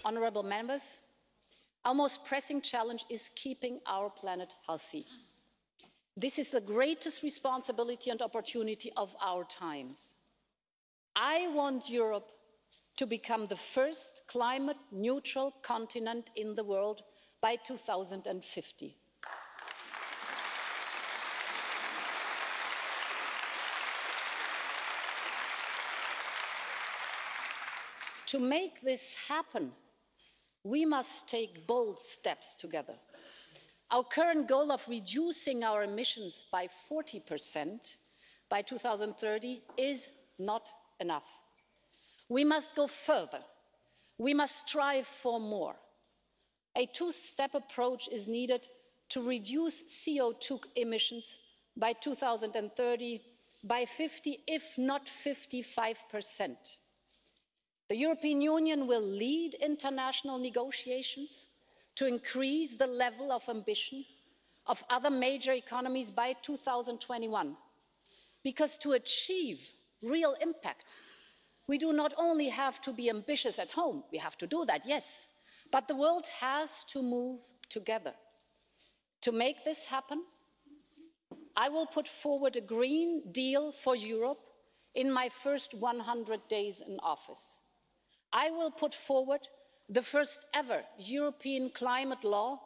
honourable members, our most pressing challenge is keeping our planet healthy. This is the greatest responsibility and opportunity of our times. I want Europe to become the first climate-neutral continent in the world by 2050. To make this happen, we must take bold steps together. Our current goal of reducing our emissions by 40% by 2030 is not enough. We must go further. We must strive for more. A two-step approach is needed to reduce CO2 emissions by 2030 by 50, if not 55%. The European Union will lead international negotiations to increase the level of ambition of other major economies by 2021. Because to achieve real impact, we do not only have to be ambitious at home, we have to do that, yes, but the world has to move together. To make this happen, I will put forward a Green Deal for Europe in my first 100 days in office. I will put forward the first ever European climate law,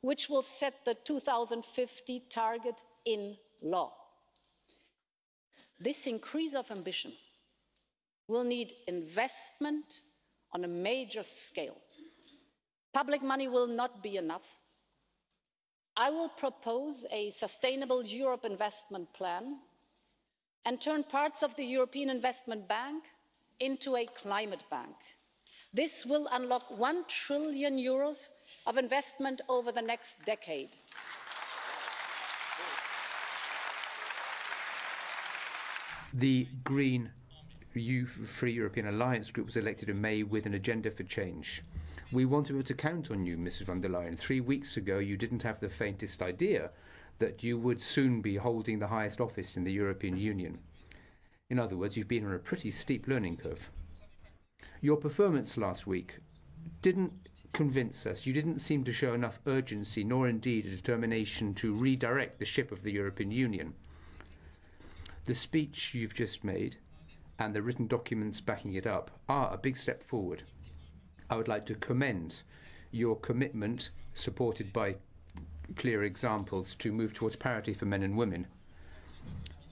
which will set the 2050 target in law. This increase of ambition will need investment on a major scale. Public money will not be enough. I will propose a Sustainable Europe investment plan and turn parts of the European Investment Bank into a climate bank. This will unlock €1 trillion of investment over the next decade. The Green Free European Alliance Group was elected in May with an agenda for change. We want to be able to count on you, Mrs von der Leyen. 3 weeks ago, you didn't have the faintest idea that you would soon be holding the highest office in the European Union. In other words, you've been on a pretty steep learning curve. Your performance last week didn't convince us. You didn't seem to show enough urgency, nor indeed a determination to redirect the ship of the European Union. The speech you've just made and the written documents backing it up are a big step forward. I would like to commend your commitment, supported by clear examples, to move towards parity for men and women.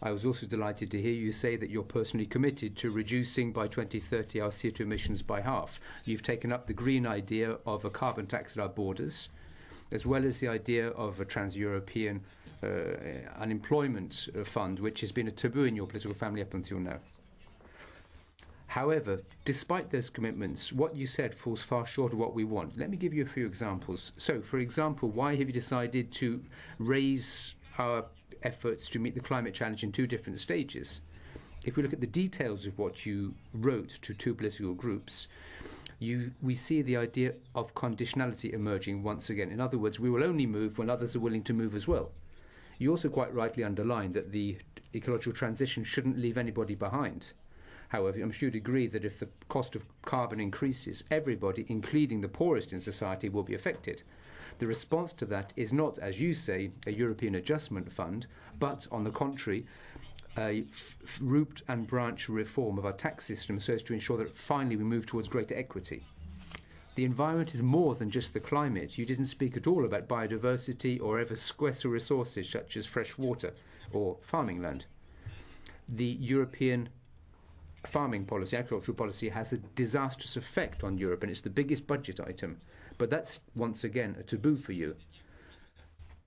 I was also delighted to hear you say that you're personally committed to reducing by 2030 our CO2 emissions by half. You've taken up the green idea of a carbon tax at our borders, as well as the idea of a trans-European unemployment fund, which has been a taboo in your political family up until now. However, despite those commitments, what you said falls far short of what we want. Let me give you a few examples. So, for example, why have you decided to raise our efforts to meet the climate challenge in 2 different stages? If we look at the details of what you wrote to 2 political groups, we see the idea of conditionality emerging once again. In other words, we will only move when others are willing to move as well. You also quite rightly underlined that the ecological transition shouldn't leave anybody behind. However, I'm sure you'd agree that if the cost of carbon increases, everybody, including the poorest in society, will be affected. The response to that is not, as you say, a European adjustment fund, but, on the contrary, a root and branch reform of our tax system so as to ensure that finally we move towards greater equity. The environment is more than just the climate. You didn't speak at all about biodiversity or ever scarcer resources such as fresh water or farming land. The European farming policy, agricultural policy, has a disastrous effect on Europe, and it's the biggest budget item. But that's, once again, a taboo for you.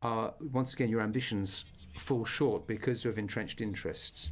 Once again, your ambitions fall short because of entrenched interests.